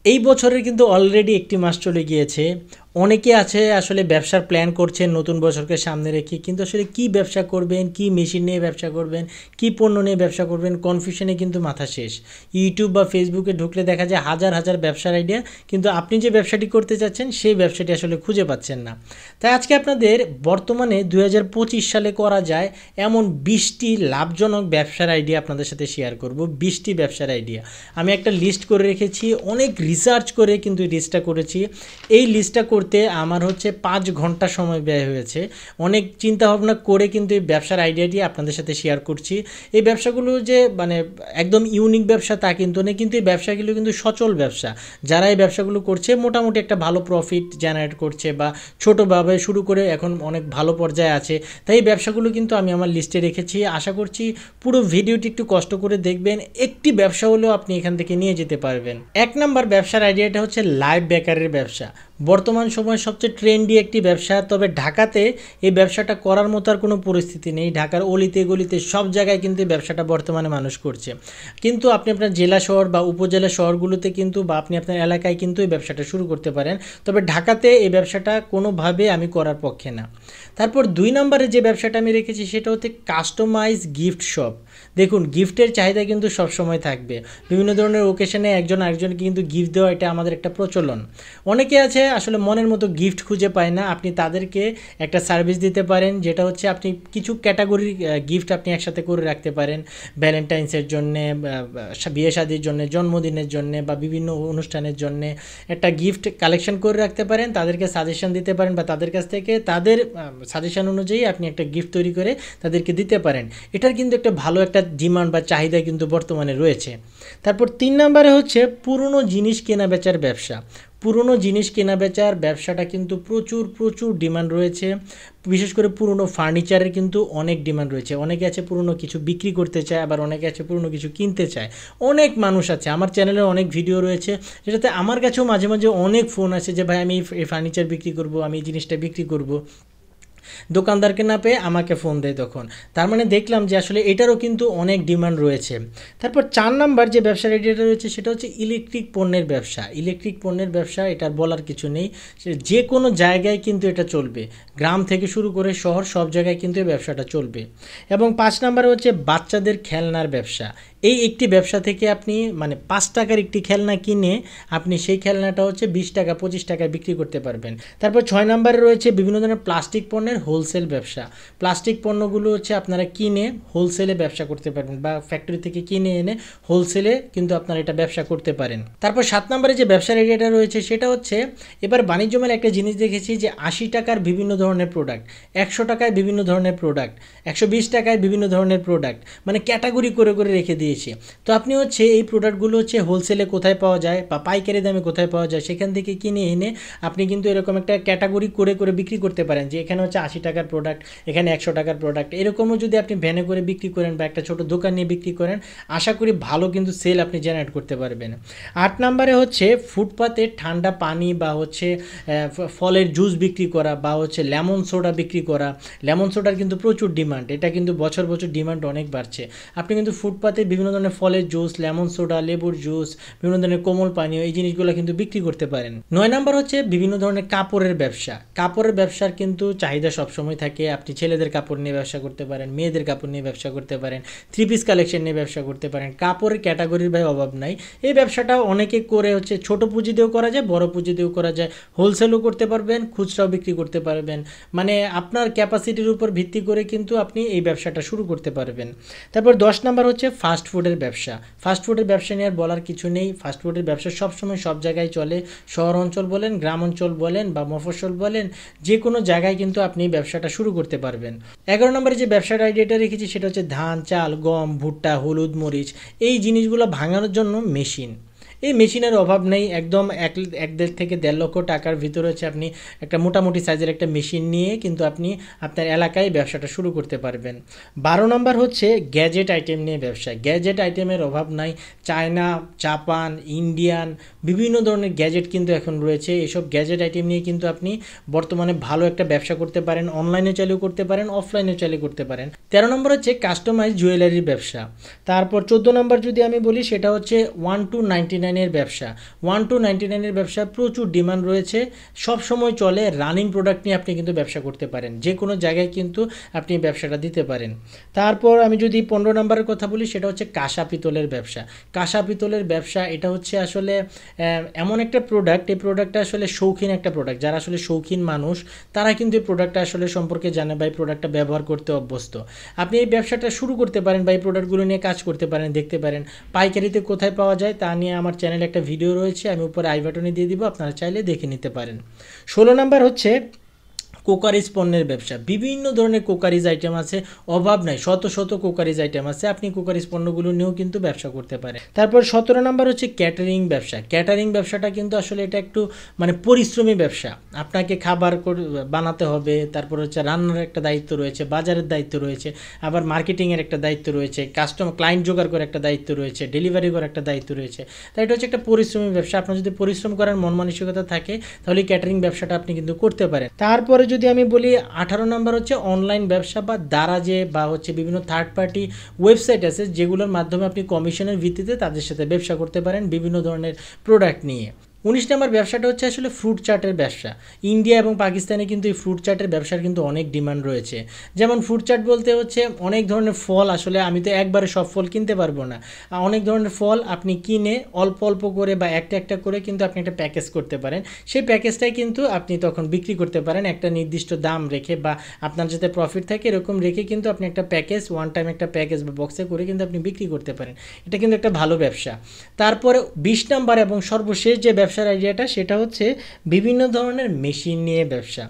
এই বছরের কিন্তু অলরেডি একটি মাস চলে গিয়েছে। অনেকে আছে আসলে ব্যবসার প্ল্যান করছেন নতুন বছরকে সামনে রেখে, কিন্তু আসলে কি ব্যবসা করবেন, কি মেশিন নিয়ে ব্যবসা করবেন, কি পণ্য নিয়ে ব্যবসা করবেন, কনফিউশনে কিন্তু মাথা শেষ। ইউটিউব বা ফেসবুকে ঢুকলে দেখা যায় হাজার হাজার ব্যবসার আইডিয়া, কিন্তু আপনি যে ব্যবসাটি করতে চাচ্ছেন সেই ব্যবসাটি আসলে খুঁজে পাচ্ছেন না। তাই আজকে আপনাদের বর্তমানে 2025 সালে করা যায় এমন 20টি লাভজনক ব্যবসার আইডিয়া আপনাদের সাথে শেয়ার করব। 20টি ব্যবসার আইডিয়া আমি একটা লিস্ট করে রেখেছি, অনেক রিসার্চ করে কিন্তু এই লিস্টটা করেছি। এই লিস্টটা করতে আমার হচ্ছে 5 ঘন্টা সময় ব্যয় হয়েছে। অনেক চিন্তা ভাবনা করে কিন্তু এই ব্যবসার আইডিয়াটি আপনাদের সাথে শেয়ার করছি। এই ব্যবসাগুলো যে মানে একদম ইউনিক ব্যবসা তা কিন্তু নেই, কিন্তু এই ব্যবসাগুলো কিন্তু সচল ব্যবসা। যারা এই ব্যবসাগুলো করছে মোটামুটি একটা ভালো প্রফিট জেনারেট করছে বা ছোটোভাবে শুরু করে এখন অনেক ভালো পর্যায়ে আছে। তাই এই ব্যবসাগুলো কিন্তু আমি আমার লিস্টে রেখেছি। আশা করছি পুরো ভিডিওটি একটু কষ্ট করে দেখবেন, একটি ব্যবসা হলেও আপনি এখান থেকে নিয়ে যেতে পারবেন। 1 নম্বর ব্যবসার আইডিয়াটা হচ্ছে লাইভ বেকারের ব্যবসা। বর্তমান সময়ে সবচেয়ে ট্রেন্ডি একটি ব্যবসা, তবে ঢাকাতে এই ব্যবসাটা করার মতো আর কোনো পরিস্থিতি নেই। ঢাকার অলিতে গলিতে সব জায়গায় কিন্তু এই ব্যবসাটা বর্তমানে মানুষ করছে, কিন্তু আপনি আপনার জেলা শহর বা উপজেলা শহরগুলোতে কিন্তু বা আপনি আপনার এলাকায় কিন্তু এই ব্যবসাটা শুরু করতে পারেন, তবে ঢাকাতে এই ব্যবসাটা কোনোভাবে আমি করার পক্ষে না। তারপর 2 নম্বরে যে ব্যবসাটা আমি রেখেছি সেটা হচ্ছে কাস্টমাইজ গিফট শপ। দেখুন, গিফটের চাহিদা কিন্তু সবসময় থাকবে। বিভিন্ন ধরনের ওকেশনে একজন আরেকজনকে কিন্তু গিফট দেওয়া এটা আমাদের একটা প্রচলন। অনেকে আছে আসলে মনের মতো গিফট খুঁজে পায় না, আপনি তাদেরকে একটা সার্ভিস দিতে পারেন, যেটা হচ্ছে আপনি কিছু ক্যাটাগরির গিফট আপনি একসাথে করে রাখতে পারেন। ভ্যালেন্টাইন্সের জন্যে, বিয়ে শাদির জন্যে, জন্মদিনের জন্যে বা বিভিন্ন অনুষ্ঠানের জন্যে একটা গিফট কালেকশন করে রাখতে পারেন, তাদেরকে সাজেশন দিতে পারেন বা তাদের কাছ থেকে তাদের সাজেশন অনুযায়ী আপনি একটা গিফট তৈরি করে তাদেরকে দিতে পারেন। এটার কিন্তু একটা ভালো একটা ডিমান্ড বা চাহিদা কিন্তু বর্তমানে রয়েছে। তারপর 3 নম্বরে হচ্ছে পুরনো জিনিস কেনা বেচার ব্যবসা। পুরনো জিনিস কেনা বেচার ব্যবসাটা কিন্তু প্রচুর প্রচুর ডিমান্ড রয়েছে। বিশেষ করে পুরনো ফার্নিচারের কিন্তু অনেক ডিমান্ড রয়েছে। অনেকে আছে পুরনো কিছু বিক্রি করতে চায়, আবার অনেকে আছে পুরনো কিছু কিনতে চায়। অনেক মানুষ আছে, আমার চ্যানেলে অনেক ভিডিও রয়েছে যেটাতে আমার কাছেও মাঝে মাঝে অনেক ফোন আসে যে ভাই আমি এই ফার্নিচার বিক্রি করব, আমি এই জিনিসটা বিক্রি করব। দোকানদারকে না পেয়ে আমাকে ফোন দেয় তখন। তার মানে দেখলাম যে আসলে এটারও কিন্তু অনেক ডিমান্ড রয়েছে। তারপর 4 নাম্বার যে ব্যবসার আইডিয়াটা রয়েছে সেটা হচ্ছে ইলেকট্রিক পণ্যের ব্যবসা। ইলেকট্রিক পণ্যের ব্যবসা, এটার বলার কিছু নেই, যে কোনো জায়গায় কিন্তু এটা চলবে। গ্রাম থেকে শুরু করে শহর সব জায়গায় কিন্তু এই ব্যবসাটা চলবে। এবং 5 নাম্বারে হচ্ছে বাচ্চাদের খেলনার ব্যবসা। এই একটি ব্যবসা থেকে আপনি মানে 5 টাকার একটি খেলনা কিনে আপনি সেই খেলনাটা হচ্ছে 20 টাকা 25 টাকায় বিক্রি করতে পারবেন। তারপর 6 নম্বরে রয়েছে বিভিন্ন ধরনের প্লাস্টিক পণ্যের হোলসেল ব্যবসা। প্লাস্টিক পণ্যগুলো হচ্ছে আপনারা কিনে হোলসেলে ব্যবসা করতে পারবেন বা ফ্যাক্টরি থেকে কিনে এনে হোলসেলে কিন্তু আপনারা এটা ব্যবসা করতে পারেন। তারপর 7 নম্বরে যে ব্যবসার এরিয়াটা রয়েছে সেটা হচ্ছে, এবার বাণিজ্য মেলায় একটা জিনিস দেখেছি যে 80 টাকার বিভিন্ন ধরনের প্রোডাক্ট, 100 টাকায় বিভিন্ন ধরনের প্রোডাক্ট, 120 টাকায় বিভিন্ন ধরনের প্রোডাক্ট, মানে ক্যাটাগরি করে করে রেখে দিয়েছে। তো আপনি হচ্ছে এই প্রোডাক্টগুলো হচ্ছে হোলসেলে কোথায় পাওয়া যায় বা পাইকারি দামে কোথায় পাওয়া যায় সেখান থেকে কিনে এনে আপনি কিন্তু এরকম একটা ক্যাটাগরি করে করে বিক্রি করতে পারেন, যে এখানে হচ্ছে 80 টাকার প্রোডাক্ট, এখানে 100 টাকার প্রোডাক্ট। এরকমও যদি আপনি ভ্যানে করে বিক্রি করেন বা একটা ছোট দোকান নিয়ে বিক্রি করেন, আশা করি ভালো কিন্তু সেল আপনি জেনারেট করতে পারবেন। 8 নম্বরে হচ্ছে ফুটপাতে ঠান্ডা পানি বা হচ্ছে ফলের জুস বিক্রি করা বা হচ্ছে লেমন সোডা বিক্রি করা। লেমন সোডার কিন্তু প্রচুর ডিমান্ড, এটা কিন্তু বছর বছর ডিমান্ড অনেক বাড়ছে। আপনি কিন্তু ফুটপাতে বিভিন্ন ধরনের ফলের জুস, লেমন সোডা, লেবুর জুস, বিভিন্ন ধরনের কোমল পানীয় এই জিনিসগুলো কিন্তু বিক্রি করতে পারেন। 9 নম্বর হচ্ছে বিভিন্ন ধরনের কাপড়ের ব্যবসা। কাপড়ের ব্যবসার কিন্তু চাহিদা সবসময় থাকে। আপনি ছেলেদের কাপড় নিয়ে ব্যবসা করতে পারেন, মেয়েদের কাপড় নিয়ে ব্যবসা করতে পারেন, 3 পিস কালেকশন নিয়ে ব্যবসা করতে পারেন। কাপড়ের ক্যাটাগরির ভাই অভাব নাই। এই ব্যবসাটা অনেকে করে হচ্ছে ছোট পুঁজি দিয়েও করা যায়, বড় পুঁজি দিয়েও করা যায়, হোলসেলও করতে পারবেন, খুচরাও বিক্রি করতে পারবেন। মানে আপনার ক্যাপাসিটির উপর ভিত্তি করে কিন্তু আপনি এই ব্যবসাটা শুরু করতে পারবেন। তারপর 10 নম্বর হচ্ছে ফাস্ট ফুডের ব্যবসা। ফাস্ট ফুডের ব্যবসা নিয়ে আর বলার কিছু নেই। ফাস্ট ফুডের ব্যবসা সবসময় সব জায়গায় চলে, শহর অঞ্চল বলেন, গ্রাম অঞ্চল বলেন বা মফস্বল বলেন, যে কোনো জায়গায় কিন্তু আপনি ব্যবসাটা শুরু করতে পারবেন। 11 নম্বরে যে ব্যবসার আইডিয়াটা রেখেছি সেটা হচ্ছে ধান, চাল, গম, ভুট্টা, হলুদ, মরিচ এই জিনিসগুলো ভাঙানোর জন্য মেশিন। এই মেশিনের অভাব নেই, একদম 1 থেকে 1.5 লক্ষ টাকার ভিতরে হচ্ছে আপনি একটা মোটামুটি সাইজের একটা মেশিন নিয়ে কিন্তু আপনি আপনার এলাকায় ব্যবসাটা শুরু করতে পারবেন। 12 নম্বর হচ্ছে গ্যাজেট আইটেম নিয়ে ব্যবসা। গ্যাজেট আইটেমের অভাব নাই, চায়না, জাপান, ইন্ডিয়ান বিভিন্ন ধরনের গ্যাজেট কিন্তু এখন রয়েছে। এসব গ্যাজেট আইটেম নিয়ে কিন্তু আপনি বর্তমানে ভালো একটা ব্যবসা করতে পারেন, অনলাইনে চালিয়ে করতে পারেন, অফলাইনে চালিয়ে করতে পারেন। 13 নম্বর হচ্ছে কাস্টমাইজ জুয়েলারির ব্যবসা। তারপর 14 নম্বর যদি আমি বলি সেটা হচ্ছে 1 to 99 99-এর ব্যবসা, 1299-এর ব্যবসা প্রচুর ডিমান্ড রয়েছে, সব সময় চলে। রানিং প্রোডাক্ট নিয়ে আপনি কিন্তু ব্যবসা করতে পারেন, যে কোনো জায়গায় কিন্তু আপনি ব্যবসাটা দিতে পারেন। তারপর আমি যদি 15 নম্বরের কথা বলি, সেটা হচ্ছে কাঁসা পিতলের ব্যবসা। কাঁসা পিতলের ব্যবসা এটা হচ্ছে আসলে এমন একটা প্রোডাক্ট, এই প্রোডাক্টটা আসলে শৌখিন একটা প্রোডাক্ট। যারা আসলে শৌখিন মানুষ তারা কিন্তু এই প্রোডাক্টটা আসলে সম্পর্কে জানে বা এই প্রোডাক্টটা ব্যবহার করতে অভ্যস্ত। আপনি এই ব্যবসাটা শুরু করতে পারেন বা এই প্রোডাক্টগুলো নিয়ে কাজ করতে পারেন, দেখতে পারেন পাইকারিতে কোথায় পাওয়া যায় তা নিয়ে আমার চ্যানেলে একটা ভিডিও রয়েছে, আমি উপরে আই বাটনে দিয়ে দিব, আপনারা চাইলে দেখে নিতে পারেন। 16 নাম্বার হচ্ছে কোকারিজ পণ্যের ব্যবসা। বিভিন্ন ধরনের কোকারিজ আইটেম আছে, অভাব নাই, শত শত কোকারিজ আইটেম আছে, আপনি কোকারিজ পণ্যগুলো নিয়েও কিন্তু ব্যবসা করতে পারেন। তারপর 17 নাম্বার হচ্ছে ক্যাটারিং ব্যবসা। ক্যাটারিং ব্যবসাটা কিন্তু আসলে এটা একটু মানে পরিশ্রমী ব্যবসা, আপনাকে খাবার বানাতে হবে, তারপর হচ্ছে রান্নার একটা দায়িত্ব রয়েছে, বাজারের দায়িত্ব রয়েছে, আবার মার্কেটিংয়ের একটা দায়িত্ব রয়েছে, ক্লায়েন্ট জোগাড় করার একটা দায়িত্ব রয়েছে, ডেলিভারি করার একটা দায়িত্ব রয়েছে। তাই এটা হচ্ছে একটা পরিশ্রমী ব্যবসা। আপনার যদি পরিশ্রম করার মন মানসিকতা থাকে তাহলে ক্যাটারিং ব্যবসাটা আপনি কিন্তু করতে পারেন। তারপরে যদি আমি বলি 18 নম্বর হচ্ছে অনলাইন ব্যবসা বা দারাজে বা হচ্ছে বিভিন্ন থার্ড পার্টি ওয়েবসাইট আছে যেগুলোর মাধ্যমে আপনি কমিশনের ভিত্তিতে তাদের সাথে ব্যবসা করতে পারেন বিভিন্ন ধরনের প্রোডাক্ট নিয়ে। 19 নম্বর ব্যবসাটা হচ্ছে আসলে ফ্রুট চাটের ব্যবসা। ইন্ডিয়া এবং পাকিস্তানে কিন্তু এই ফ্রুট চাটের ব্যবসার কিন্তু অনেক ডিমান্ড রয়েছে। যেমন ফ্রুট চাট বলতে হচ্ছে অনেক ধরনের ফল, আসলে আমি তো একবারে সব ফল কিনতে পারবো না, অনেক ধরনের ফল আপনি কিনে অল্প অল্প করে বা একটা একটা করে কিন্তু আপনি একটা প্যাকেজ করতে পারেন। সেই প্যাকেজটাই কিন্তু আপনি তখন বিক্রি করতে পারেন একটা নির্দিষ্ট দাম রেখে, বা আপনার যাতে প্রফিট থাকে এরকম রেখে কিন্তু আপনি একটা প্যাকেজ ওয়ান টাইম একটা প্যাকেজ বা বক্সে করে কিন্তু আপনি বিক্রি করতে পারেন। এটা কিন্তু একটা ভালো ব্যবসা। তারপরে 20 নাম্বার এবং সর্বশেষ যে ব্যবসার আইডিয়াটা সেটা হচ্ছে বিভিন্ন ধরনের মেশিন নিয়ে ব্যবসা।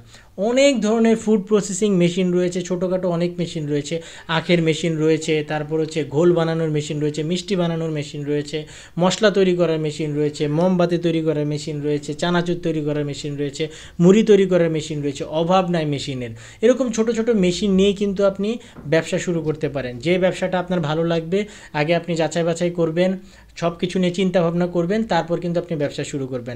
অনেক ধরনের ফুড প্রসেসিং মেশিন রয়েছে, ছোটোখাটো অনেক মেশিন রয়েছে, আখের মেশিন রয়েছে, তারপর হচ্ছে ঘোল বানানোর মেশিন রয়েছে, মিষ্টি বানানোর মেশিন রয়েছে, মশলা তৈরি করার মেশিন রয়েছে, মোমবাতি তৈরি করার মেশিন রয়েছে, চানাচুর তৈরি করার মেশিন রয়েছে, মুড়ি তৈরি করার মেশিন রয়েছে, অভাব নাই মেশিনের। এরকম ছোট ছোট মেশিন নিয়ে কিন্তু আপনি ব্যবসা শুরু করতে পারেন। যে ব্যবসাটা আপনার ভালো লাগবে আগে আপনি যাচাই বাছাই করবেন, সব কিছু নিয়ে চিন্তা ভাবনা করবেন, তারপর কিন্তু আপনি ব্যবসা শুরু করবেন।